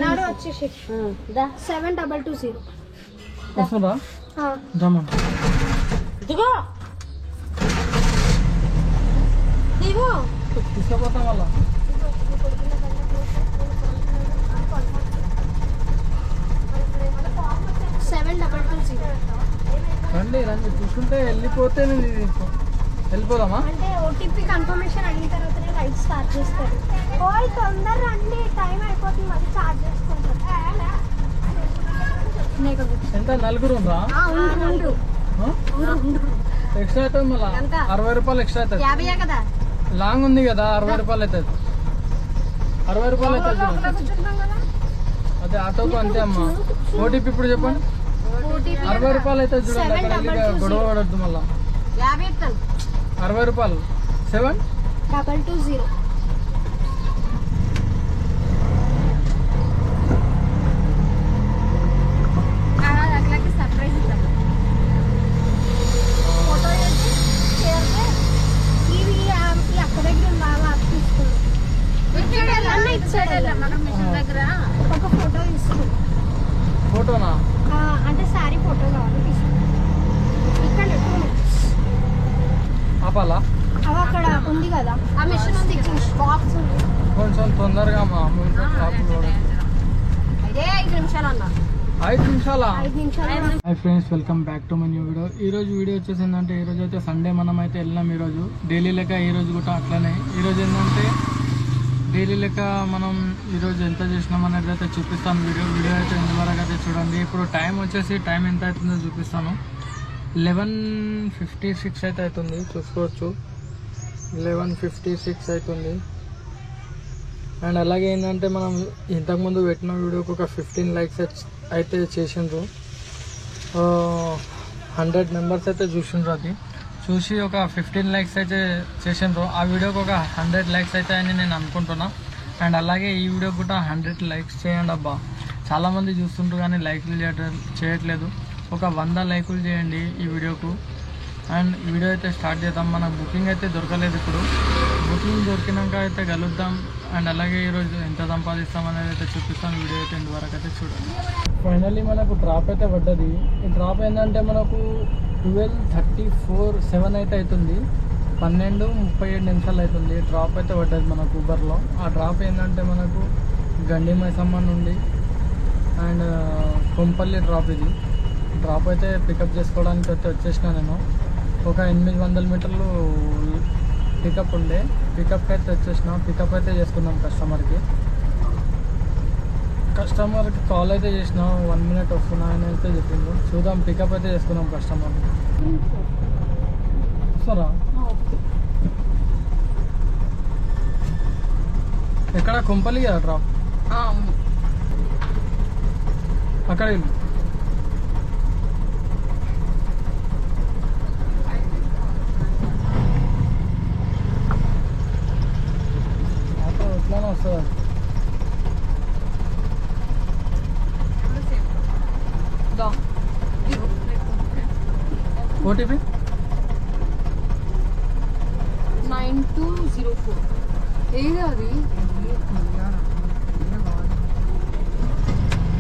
నాడు వచ్చేసి 7220 వస్తుందా దమ్మా దిగో దిగో తీసుకుపోతాం మళ్ళా రండి రండి చూస్తుంటే వెళ్ళిపోతే వెళ్ళిపోదామా అంటే ఓటీపీ కన్ఫర్మేషన్ అడిగిన తర్వాతనే రైడ్ స్టార్ట్ చేస్తారు. ఓయ్ తొందర రండి, టైం అయిపోతుంది, మళ్ళీ చార్జ్ చేసుకుంటారు. ఎంత నలుగురు ఎక్స్ట్రా అవుతుంది మళ్ళా 60 రూపాయలు ఎక్స్ట్రా అవుతుంది. 50 కదా, లాంగ్ ఉంది కదా 60 రూపాయలు అవుతుంది. 60 రూపాయలు అవుతుంది. అదే ఆటోకు అంతే అమ్మా. ఓటీపీ ఇప్పుడు చెప్పండి. 60 రూపాయలు అవుతుంది చూడండి. అక్కడ గొడవ పడద్దు మళ్ళా. 60 రూపాయలు 7220. సర్ప్రైజ్ ఇద్దాం. ఫోటో వేసి చేరితే ఇవి అక్క దగ్గర బాగా తీసుకున్నాం. దగ్గర ఒక ఫోటో తీసుకున్నాం. ఫోటోనా? అంటే సారీ ఫోటో కావాలి తీసుకున్నాం. ఇక్కడ ఆపాలా? అవి అక్కడ ఉంది కదా ఆ మిషన్ స్టిచ్చింగ్ బాక్స్ ఉంది. కొంచెం తొందరగా మా 5 నిమిషాలు అన్న. 5 నిమిషాలా? 5 నిమిషాలు. Hi friends, welcome back to my new video. ఈరోజు వీడియో వచ్చేసి ఏంటంటే, ఈరోజు అయితే సండే మనం అయితే వెళ్ళినాం. ఈరోజు డైలీ లెక్క ఈరోజు కూడా అట్లనే. ఈరోజు ఏంటంటే డైలీ లెక్క మనం ఈరోజు ఎంత చేసినాం అనేది అయితే చూపిస్తాను. వీడియో అయితే ఇంతవరకు అయితే చూడండి. ఇప్పుడు టైం వచ్చేసి టైం ఎంత అవుతుందో చూపిస్తాను. 11:56 అయితే అవుతుంది, చూసుకోవచ్చు. 11:56 అవుతుంది. అండ్ అలాగే ఏంటంటే మనం ఇంతకుముందు పెట్టిన వీడియోకి ఒక 15 లైక్స్ అయితే చేసిండ్రు. 100 మెంబర్స్ అయితే చూసిండ్రు. అది చూసి ఒక 15 లైక్స్ అయితే చేసిండ్రు. ఆ వీడియోకి ఒక 100 లైక్స్ అయితే అని నేను అనుకుంటున్నా. అండ్ అలాగే ఈ వీడియోకి కూడా 100 లైక్స్ చేయండి అబ్బా. చాలామంది చూస్తుండ్రు కానీ లైక్లు చేయట్లేదు. ఒక 100 లైకులు చేయండి ఈ వీడియోకు. అండ్ వీడియో అయితే స్టార్ట్ చేద్దాం. మనకు బుకింగ్ అయితే దొరకలేదు. ఇప్పుడు బుకింగ్ దొరికినాక అయితే కలుద్దాం. అండ్ అలాగే ఈరోజు ఎంత సంపాదిస్తాం అనేది అయితే చూపిస్తాం. వీడియో అయితే ఇంతవరకు అయితే చూడండి. ఫైనల్లీ మనకు డ్రాప్ అయితే పడ్డది. ఈ డ్రాప్ ఏంటంటే మనకు 12:34 అయితే అవుతుంది. 12:37 నిమిషాలు అవుతుంది. డ్రాప్ అయితే పడ్డది మనకు ఊబర్లో. ఆ డ్రాప్ ఏంటంటే మనకు గండి మైసమ్మ నుండి అండ్ కొంపల్లి డ్రాప్. ఇది డ్రాప్ అయితే పికప్ చేసుకోవడానికి అయితే వచ్చేసిన నేను. ఒక 800 మీటర్లు పికప్ ఉండే. పికప్కి అయితే వచ్చేసిన. పికప్ అయితే చేసుకున్నాం కస్టమర్కి కాల్ అయితే చేసిన. 1 మినిట్ వస్తున్నా అని అయితే చెప్పిండు. చూద్దాం, పికప్ అయితే చేసుకున్నాం కస్టమర్కి. సరే ఎక్కడ? కొంపల్లి కదా డ్రాప్. అక్కడ వెళ్ళు. ఎట్లానే వస్తుంది. ఓటీపీ 9204. ఏది అది?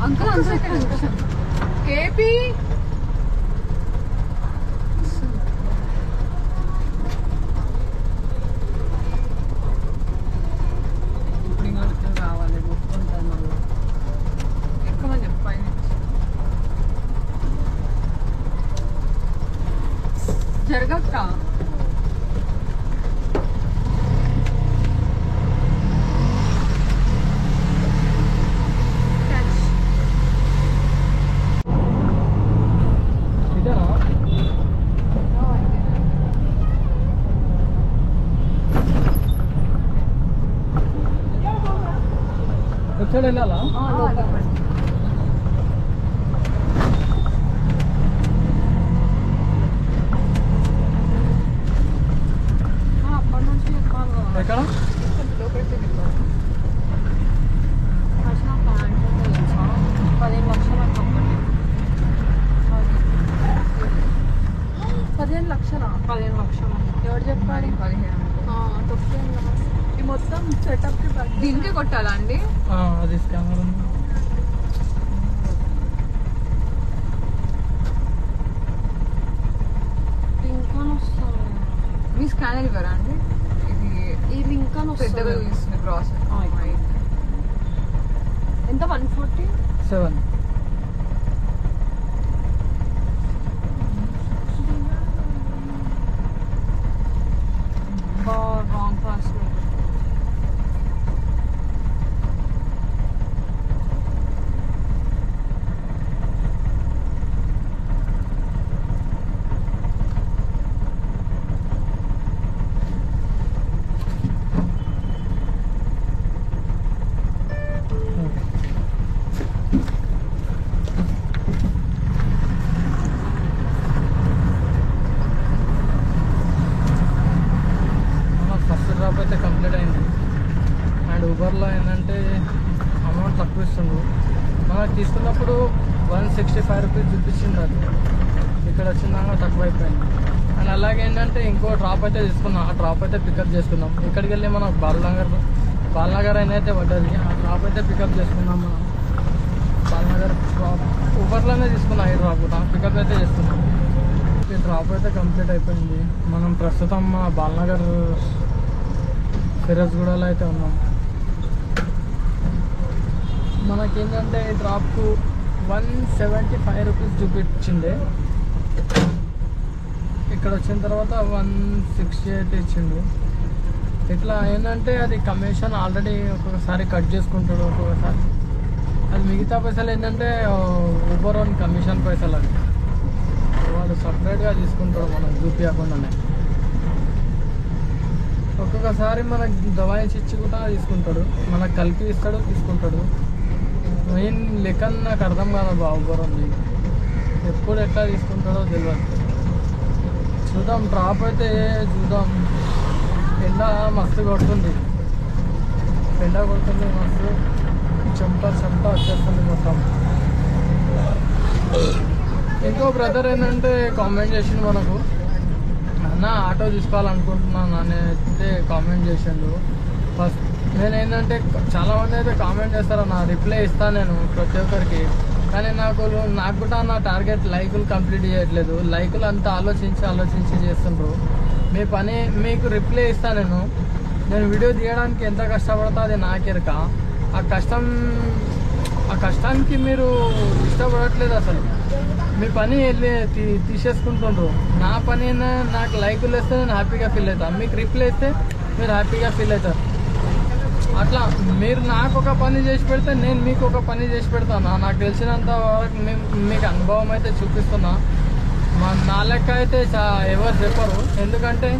అంకుల్ ఏపీ కావాలి. గుర్తుంటాను ఎక్కువ చెప్పాలి. జరగక్క ఇదేనా? ఎక్కడ వెళ్ళాలా? అప్పటి నుంచి ఎక్కడ? ఫస్ట్ నా ప్యాంట్ 15 లక్షలు ఒక్కటి. 15 లక్షలా? 15 లక్షలు ఎవరు చెప్పాలి? 15 ఈ మొత్తం సెటప్ కి దీనికే కొట్టాలా అండి? అది స్కానర్ ఉంది. లింక్ అని వస్తుంది. మీ స్కానర్ ఇవ్వరా అండి? ఇది ఈ లింక్ అని పెద్దగా వస్తుంది. చూస్తుంది ప్రాసెస్. ఎంత 140? 7. Wrong password. ఫస్ట్ డ్రాప్ అయితే కంప్లీట్ అయింది. అండ్ ఊబర్లో ఏంటంటే అమౌంట్ తక్కువ ఇస్తుండ్రు. మనకు తీసుకున్నప్పుడు 165 రూపీస్ చూపించింది. అది ఇక్కడ వచ్చిందాక తక్కువ అయిపోయింది. అండ్ అలాగే ఏంటంటే ఇంకో డ్రాప్ అయితే తీసుకున్నాం. ఆ డ్రాప్ అయితే పికప్ చేసుకున్నాం. ఇక్కడికి వెళ్ళి మనం బాలనగర్ అయితే పడ్డది. ఆ డ్రాప్ అయితే పికప్ చేసుకున్నాం. మనం బాలనగర్ డ్రాప్ ఊబర్లోనే తీసుకున్నాం. ఈ డ్రాప్ కూడా పికప్ అయితే చేసుకున్నాం. ఈ డ్రాప్ అయితే కంప్లీట్ అయిపోయింది. మనం ప్రస్తుతం బాలనగర్ ఫిరోజ్గూడలో అయితే ఉన్నాం. మనకేంటంటే ఈ డ్రాప్కు 175 రూపీస్ చూపించింది. ఇక్కడ వచ్చిన తర్వాత 168 ఇచ్చిండు. ఇట్లా ఏంటంటే అది కమిషన్ ఆల్రెడీ ఒక్కొక్కసారి కట్ చేసుకుంటాడు, ఒక్కొక్కసారి అది మిగతా పైసలు ఏంటంటే ఊబర్ ఓన్ కమిషన్ పైసలు. అది వాడు సపరేట్గా తీసుకుంటాడు మనకు చూపించకుండానే. ఒక్కొక్కసారి మనకు దవాయించి ఇచ్చి కూడా తీసుకుంటాడు, మనకు కలిపి ఇస్తాడు, తీసుకుంటాడు. మెయిన్ లెక్క నాకు అర్థం కాదు ఊబర్ ఉంది. ఎప్పుడు ఎట్లా తీసుకుంటాడో తెలియదు. చూద్దాం, డ్రాప్ అయితే చూద్దాం. ఎండ మస్తు కొడుతుంది, ఎండ కొడుతుంది మస్తు. చెమట వచ్చేస్తుంది మొత్తం. ఇంకో బ్రదర్ ఏంటంటే కామెంట్ చేసిండు మనకు, అన్న ఆటో తీసుకోవాలనుకుంటున్నాను అయితే కామెంట్ చేసిండు. ఫస్ట్ నేను ఏంటంటే చాలామంది అయితే కామెంట్ చేస్తారు, నా రిప్లై ఇస్తాను నేను ప్రతి ఒక్కరికి. కానీ నాకు కూడా నా టార్గెట్ లైకులు కంప్లీట్ చేయట్లేదు. లైకులు అంతా ఆలోచించి చేస్తుండ్రు. మీ పని మీకు రిప్లై ఇస్తాను నేను వీడియో తీయడానికి ఎంత కష్టపడతా అది నాకెరక. ఆ కష్టానికి మీరు ఇష్టపడట్లేదు అసలు. మీ పని వెళ్ళి తీసేసుకుంటుండ్రు. నా పని నాకు లైకులు వేస్తే నేను హ్యాపీగా ఫీల్ అవుతాను, మీకు రిప్లై ఇస్తే మీరు హ్యాపీగా ఫీల్ అవుతారు. అట్లా మీరు నాకు ఒక పని చేసి పెడితే నేను మీకు ఒక పని చేసి పెడతాను. నాకు తెలిసినంత వరకు మీకు అనుభవం అయితే చూపిస్తున్నా. నా లెక్క అయితే ఎవరు చెప్పరు. ఎందుకంటే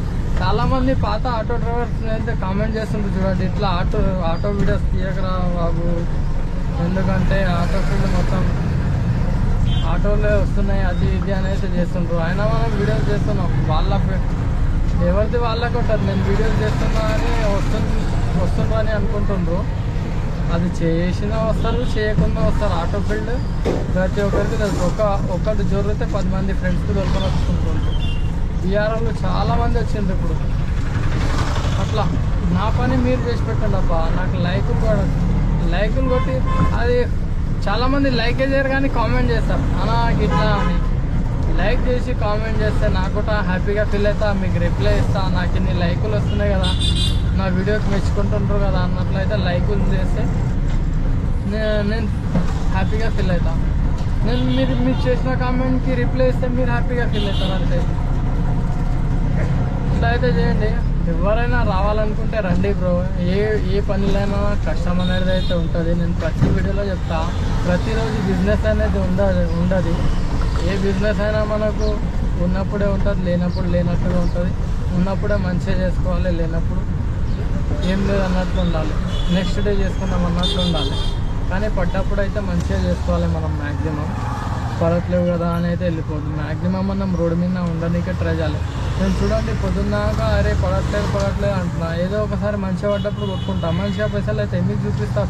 చాలామంది పాత ఆటో డ్రైవర్స్ అయితే కామెంట్ చేస్తుంటారు, చూడండి ఇట్లా ఆటో వీడియోస్ తీయకరా బాబు, ఎందుకంటే ఆటో ఫీల్డ్ మొత్తం ఆటోలే వస్తున్నాయి అది ఇది అని అయితే చేస్తుంటారు. అయినా మనం వీడియోస్ చేస్తున్నాం, ఎవరిది వాళ్ళకి ఉంటుంది. నేను వీడియోస్ చేస్తున్నా అని వస్తుండ్రు అని అనుకుంటుండ్రు. అది చేసినా వస్తారు, చేయకుండా వస్తారు. ఆటో ఫీల్డ్ ప్రతి ఒక్కరికి తెలుసు. ఒక్కటి జోరైతే 10 మంది ఫ్రెండ్స్కి దొరకని వస్తుంటుండ్రు. బీఆర్ఓలు చాలామంది వచ్చిండ్రు ఇప్పుడు. అట్లా నా పని మీరు చేసి పెట్టండి అబ్బా. నాకు లైకులు కొట్టి అది చాలామంది లైకే చేయరు కానీ కామెంట్ చేస్తారు అన్నా ఇట్లా అని. లైక్ చేసి కామెంట్ చేస్తే నాకు కూడా హ్యాపీగా ఫీల్ అవుతా, మీకు రిప్లై ఇస్తా. నాకు ఇన్ని లైకులు వస్తున్నాయి కదా, నా వీడియోకి మెచ్చుకుంటుంటారు కదా అన్నట్లయితే లైకులు చేస్తే నేను హ్యాపీగా ఫీల్ అవుతా. మీరు చేసిన కామెంట్కి రిప్లై ఇస్తే మీరు హ్యాపీగా ఫీల్ అవుతారు. అంతే, ఇట్లా అయితే చేయండి. ఎవరైనా రావాలనుకుంటే రండి బ్రో. ఏ పనిలైనా కష్టం అనేది అయితే ఉంటుంది. నేను ప్రతి వీడియోలో చెప్తా, ప్రతిరోజు బిజినెస్ అనేది ఉండదు. ఏ బిజినెస్ అయినా మనకు ఉన్నప్పుడే ఉంటుంది, లేనప్పుడు లేనట్టుగా ఉంటుంది. ఉన్నప్పుడే మంచిగా చేసుకోవాలి, లేనప్పుడు ఏం లేదు అన్నట్లు ఉండాలి. నెక్స్ట్ డే చేసుకుందాం అన్నట్లు ఉండాలి. కానీ పడ్డప్పుడు అయితే మంచిగా చేసుకోవాలి మనం. మ్యాక్సిమం పడట్లేవు కదా అని అయితే వెళ్ళిపోదు. మ్యాక్సిమం మనం రోడ్డు మీద ఉండడానికే ట్రై చేయాలి. నేను చూడండి పొద్దున్నాక అరే పడట్లేదు అంటున్నా, ఏదో ఒకసారి మంచిగా పడ్డప్పుడు కొట్టుకుంటా. మంచిగా పైసలు అయితే మీకు చూపిస్తా.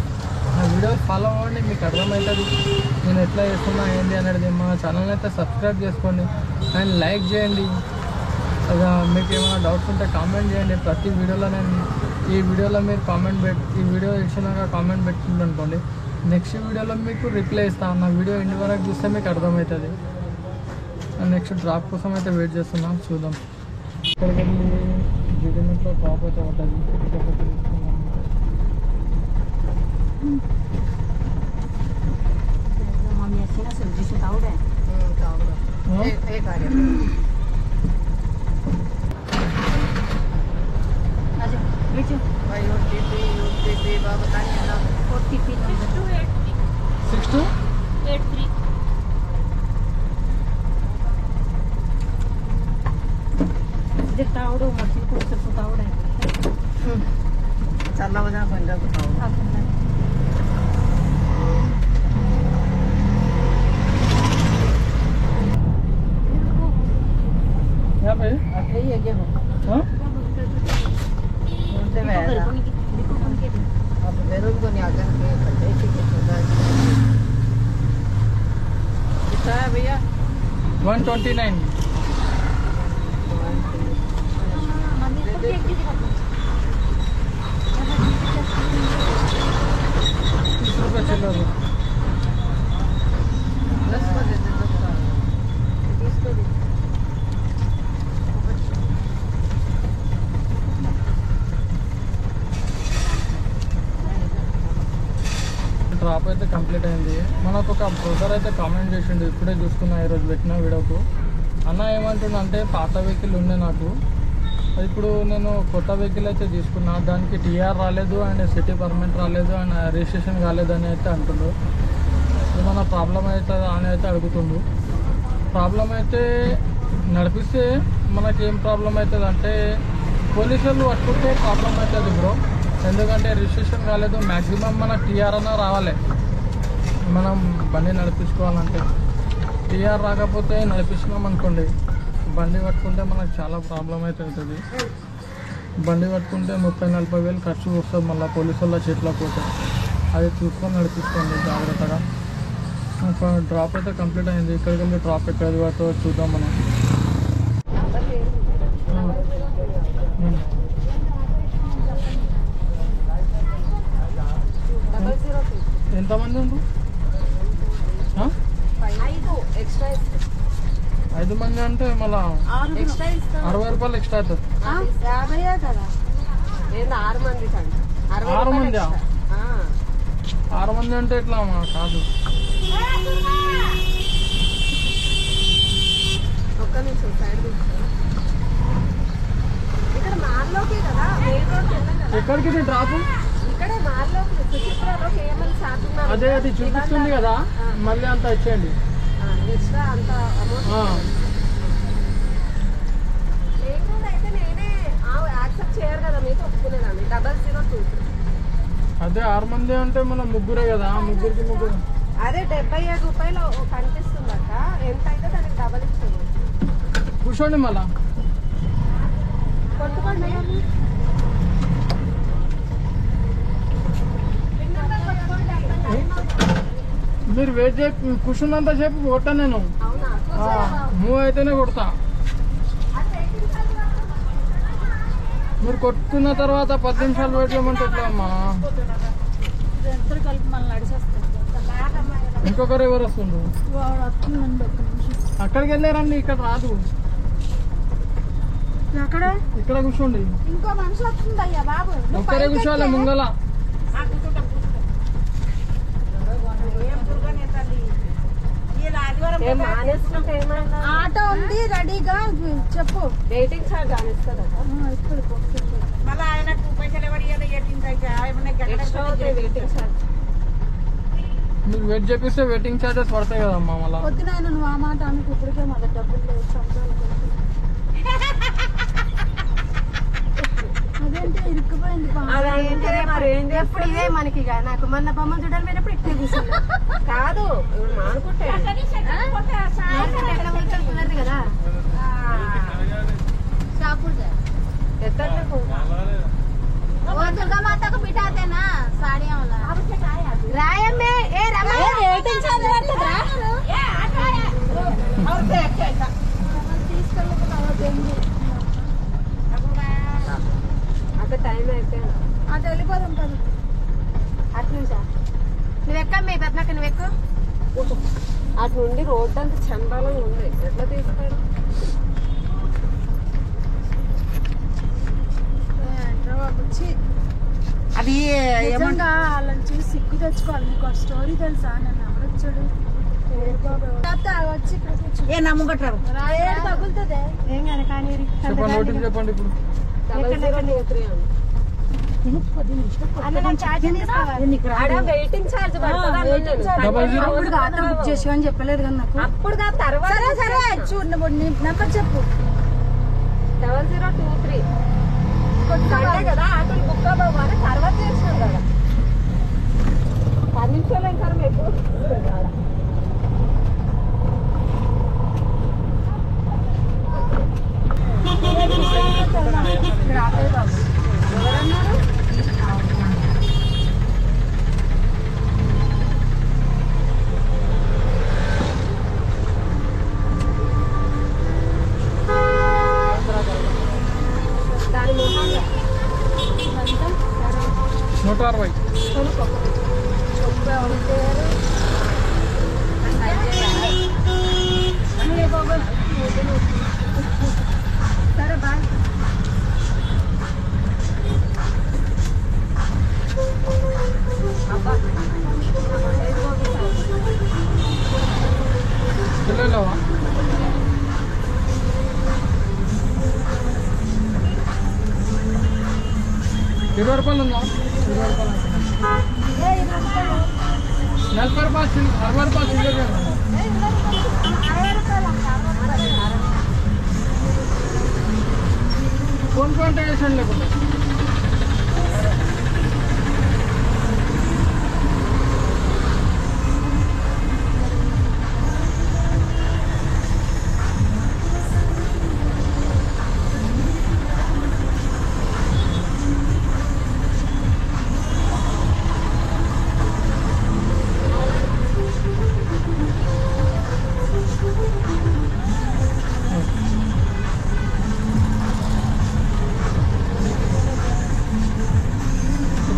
నా వీడియోస్ ఫాలో అవ్వండి, మీకు అర్థమవుతుంది నేను ఎట్లా చేస్తున్నా ఏంటి అనేది. మా ఛానల్ అయితే సబ్స్క్రైబ్ చేసుకోండి అండ్ లైక్ చేయండి. మీకు ఏమైనా డౌట్స్ ఉంటే కామెంట్ చేయండి. ప్రతి వీడియోలో నేను ఈ వీడియోలో మీరు ఈ వీడియో ఇచ్చినాక కామెంట్ పెట్టింది అనుకోండి, నెక్స్ట్ వీడియోలో మీకు రిప్లై ఇస్తాను. నా వీడియో ఇంటి వరకు చూస్తే మీకు అర్థమవుతుంది. నెక్స్ట్ డ్రాప్ కోసం అయితే వెయిట్ చేస్తున్నాం, చూద్దాం. ఇక్కడికి వెళ్ళి జిడిమిట్లో డ్రాప్ అయితే ఉంటుంది. चला वजह बन जाओ यहाँ पे अभी ये क्या हो हाँ बोलते हैं अब बेरोज को नहीं आकर के पता है कि कितना कितना है भैया 129 ₹30 चिल्लर. 10 को दे दे 20 को दे డ్రాప్ అయితే కంప్లీట్ అయింది. మనకు ఒక బ్రదర్ అయితే కామెంట్ చేసిండు, ఇప్పుడే చూసుకున్నా ఈరోజు పెట్టిన వీడియోకు. అన్న ఏమంటుండంటే పాత వెహికల్ ఉండే నాకు, ఇప్పుడు నేను కొత్త వెహికల్ అయితే తీసుకున్నా, దానికి టీఆర్ రాలేదు అండ్ సిటీ పర్మిట్ రాలేదు అండ్ రిజిస్ట్రేషన్ కాలేదు అని అయితే అంటుండు. ఏమన్నా ప్రాబ్లం అవుతుందా అని అయితే అడుగుతుండు. ప్రాబ్లం అయితే నడిపిస్తే మనకేం ప్రాబ్లం అవుతుంది అంటే పోలీసులు పట్టుకుంటే ప్రాబ్లం అవుతుంది బ్రో. ఎందుకంటే రిజిస్ట్రేషన్ కాలేదు, మ్యాక్సిమం మనకు టీఆర్ అన్న రావాలి మనం బండి నడిపించుకోవాలంటే. టీఆర్ రాకపోతే నడిపిస్తున్నాం అనుకోండి, బండి పట్టుకుంటే మనకు చాలా ప్రాబ్లం అయితే అవుతుంది. బండి పట్టుకుంటే 30-40 వేలు ఖర్చు వస్తుంది మళ్ళీ పోలీసు వాళ్ళ చేతిలో పోతే. అది చూసుకొని నడిపిస్తుంది జాగ్రత్తగా. ఒక డ్రాప్ అయితే కంప్లీట్ అయింది. ఇక్కడికి వెళ్ళి డ్రాప్ ఎక్కడికి పడుతుందో చూద్దాం మనం. ఎంతమంది ఉండు? 5 మంది అంటే మళ్ళా ₹60 ఎక్స్ట్రా అవుతుంది. 6 మంది 6 మంది 6 మంది అంటే ఎట్లా కాదు. ఒక్క నిమిషం సైడ్ ఇక్కడ మాల్లోకి కదా ఎక్కడికి ఇది డ్రాప్? ఇక్కడే మాల్లోకి సుచిత్రలో కేఎంఎల్ షాప్ ఉన్నారు. అదే అది చూపిస్తుంది కదా, మళ్ళీ అంతా ఇచ్చేయండి. ఎక్స్ట్రా అంత అమౌంట్ లేకుండా అయితే నేనే యాక్సెప్ట్ చేయరు కదా, మీకు ఒప్పుకునేదాన్ని. 0023 అదే 6 మంది అంటే మనం ముగ్గురే కదా, ముగ్గురికి ముగ్గురు. అదే ₹75 కనిపిస్తుందట. ఎంత అయితే దానికి డబల్ ఇచ్చేది. కూర్చోండి మళ్ళా. కొట్టుకోండి మీరు వెయిట్ చేసి కూర్చున్నంత సేపు కొట్టా నేను. అవునా? మూవ్ అయితేనే కొడతా. మీరు కొట్టుకున్న తర్వాత 10 నిమిషాలు వెయిట్ చేయమంటే ఎట్లా అమ్మా? ఇంకొకరు ఎవరు వస్తుండ్రు? అక్కడికి వెళ్ళారండి, ఇక్కడ రాదు. ఇక్కడ కూర్చోండి. ఇంకో మనిషి వస్తుంది అయ్యా బాబు. ఒక్కరే కూర్చోవాలి ముంగల. ఆటో ఉంది రెడీగా, చెప్పు. వెయిటింగ్ ఛార్జ్ అనిస్తుందట. మళ్ళీ ఆయనకు పైసలు ఎవరు ఎక్స్ట్రా అవుతాయి వెయిటింగ్ ఛార్జ్. మీరు వెయిట్ చేపిస్తే వెయిటింగ్ ఛార్జెస్ పడతాయి కదమ్మా మళ్ళీ. పొద్దున నువ్వు ఆ మాట ఆమెకు ఇప్పటికే మళ్ళీ డబ్బులు లేవు. అదేంటే ఇరుక్కుపోయింది. ఎప్పుడు ఇదే మనకి నాకు మొన్న బొమ్మ చూడాలి పోయినప్పుడు ఇట్లా కూర్చుంది కాదు మానుకుంటే కదా दुर्गा माता को बिठाते ना साड़ियाँ वाला रायम में ए रमा रेटिंग चार्ज पड़ता और क्या అక్కడ టైం అయిపోయింది. ఎక్కమ్మే పెద్దనక్క నువ్వు ఎక్కువ అటు నుండి రోడ్డు అంత చండాలంగా ఉంది ఎట్లా తీస్తాడు అది నిజంగా వాళ్ళని చూసి సిగ్గు తెచ్చుకోవాలి. మీకు ఒక స్టోరీ తెలుసా? నన్ను ఎవరొచ్చాడు వచ్చి ఏ నమ్ముగట్రావు ఏడు తగులుతుంది ఏం కదా కానీ చెప్పండి ఓటీపీ చెప్పండి ఇప్పుడు 0023 అన్న నాకు ఛార్జింగ్ ఆడ వెయిటింగ్ ఛార్జ్ పడుతుంది 00 బుక్ చేసి అని చెప్పలేదు కదా నాకు. అప్పుడు కాదు తర్వాత సరే చూడు నెంబర్ చెప్పు. 0023 సండే కదా ఆటోలు బుక్ అవ్వాలి తర్వాత చేసినాం కదా 10 నిమిషాలు ఇంకా మీకు ఎవరన్నారు దాని మొహంగా 160 సరే బాయ్. పిల్లలవా ₹20 ఉందా? ₹40 ₹60 చిల్లర ఫోన్ పే చేసాను లేకుండా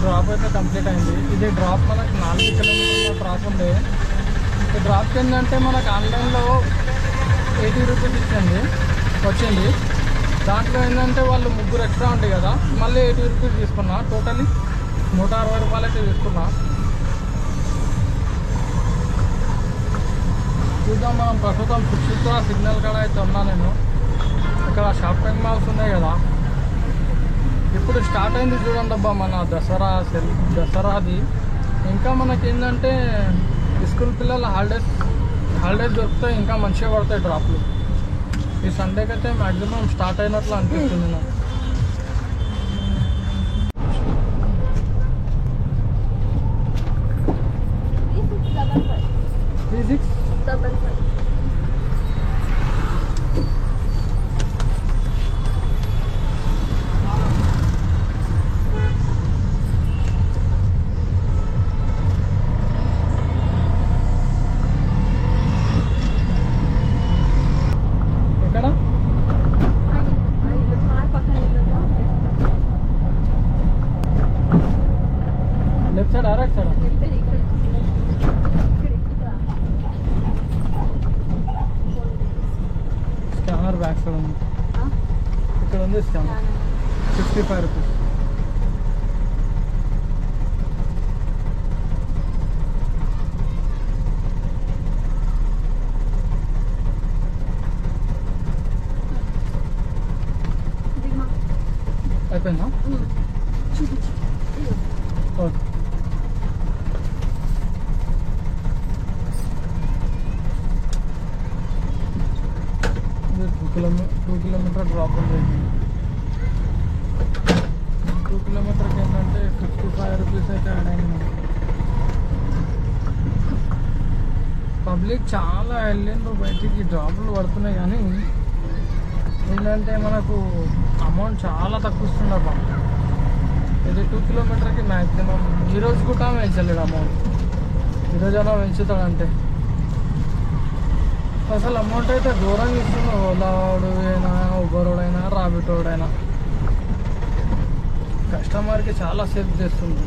డ్రాప్ అయితే కంప్లీట్ అయింది. ఇది డ్రాప్ మనకు 4 కిలోమీటర్ల డ్రాప్ ఉంది. ఈ డ్రాప్కి ఏంటంటే మనకు ఆన్లైన్లో ₹80 వచ్చింది. దాంట్లో ఏంటంటే వాళ్ళు 3 ఎక్స్ట్రా ఉంది కదా, మళ్ళీ ₹80 తీసుకున్నా. టోటలీ ₹160 అయితే తీసుకున్నా. చూద్దాం మనం ప్రస్తుతం సుక్షిత్ర సిగ్నల్ కాడ అయితే ఉన్నా నేను. ఇక్కడ షాపింగ్ మాల్స్ ఉన్నాయి కదా, ఇప్పుడు స్టార్ట్ అయింది చూడండి అబ్బా మన దసరాది. ఇంకా మనకి ఏంటంటే స్కూల్ పిల్లల హాలిడేస్ దొరుకుతాయి, ఇంకా మంచిగా పడతాయి డ్రాప్లు. ఈ సండేకి అయితే మ్యాక్సిమం స్టార్ట్ అయినట్లు అనిపిస్తుంది నాకు. ఎక్కడ left side right side? Scanner back side ఉంది. ఇక్కడ ఉంది స్కానర్, ₹65. అయిపోయిందా? ఓకే. ఇది 2 కిలోమీటర్ డ్రాప్ ఉంది. 2 కిలోమీటర్కి ఏంటంటే ₹55 అయితే యాడ్ అయింది. పబ్లిక్ చాలా వెళ్ళిండ్రు బయటికి, డ్రాపులు పడుతున్నాయి కానీ ఏంటంటే మనకు అమౌంట్ చాలా తక్కువ ఇస్తుంది అబ్బా. ఇది 2 కిలోమీటర్కి మ్యాక్సిమం. ఈరోజు కూడా పెంచలేడు అమౌంట్. ఈరోజు అలా పెంచుతాడంటే అసలు అమౌంట్ అయితే ఘోరంగా ఇస్తున్నాడు. ఓలాడు అయినా, ఉబరోడైనా, రాబిటోడైనా కస్టమర్కి చాలా సేవ్ చేస్తుంది.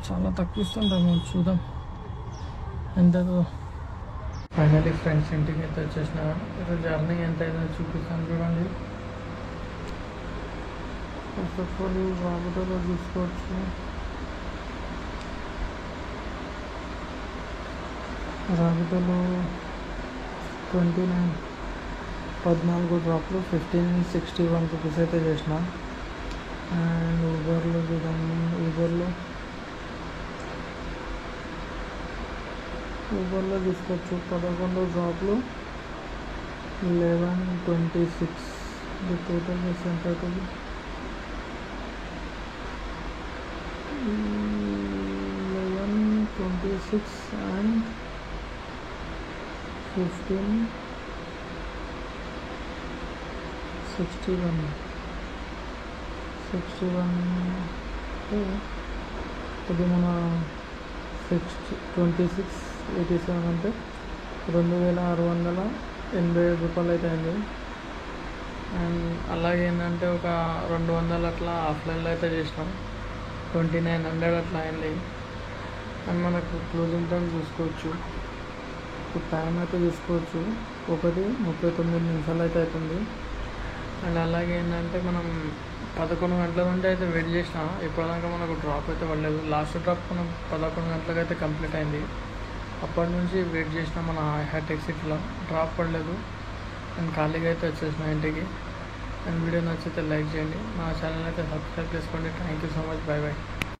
చాలా తక్కువ ఇస్తుంటాం మేము, చూద్దాం ఎంత. ఫైనలీ ఫ్రెండ్స్ ఇంటికి అయితే వచ్చేసిన. ఈరోజు జర్నీ ఎంత అయిందో చూపిస్తాను చూడండి. ఫస్ట్ ఆఫ్ ఆల్ రాబోతలో చూసుకోవచ్చు. రాబోతలో 29 14 డ్రాప్లు 1561 రూపీస్ అయితే చేసిన. అండ్ ఊబర్లో చూద్దాము. ఊబర్లో తీసుకోవచ్చు 11 డ్రాప్లు 1126. ఇది టోటల్ చేసి ఎంత అవుతుంది? 1126 అండ్ 1561. ఇది మన 2687 అంటే 2687 రూపాయలు అయితే అయింది. అండ్ అలాగే ఏంటంటే ఒక 200 అట్లా ఆఫ్లైన్లో అయితే చేసినాం, 2900 అట్లా అయింది. అండ్ మనకు క్లోజింగ్ టైం చూసుకోవచ్చు. ఇప్పుడు టైం అయితే చూసుకోవచ్చు 1:39 నిమిషాలు అయితే అవుతుంది. అండ్ అలాగే ఏంటంటే మనం 11 గంటల నుండి అయితే వెయిట్ చేసిన, ఇప్పటిదాకా మనకు డ్రాప్ అయితే పడలేదు. లాస్ట్ డ్రాప్ మనం 11 గంటలకు అయితే కంప్లీట్ అయింది. అప్పటి నుంచి వెయిట్ చేసిన మన హైటెక్ సిటీలో డ్రాప్ పడలేదు. అండ్ ఖాళీగా అయితే వచ్చేసిన ఇంటికి. అండ్ వీడియో నచ్చితే లైక్ చేయండి, మా ఛానల్ అయితే సబ్స్క్రైబ్ చేసుకోండి. Thank you so much. By by.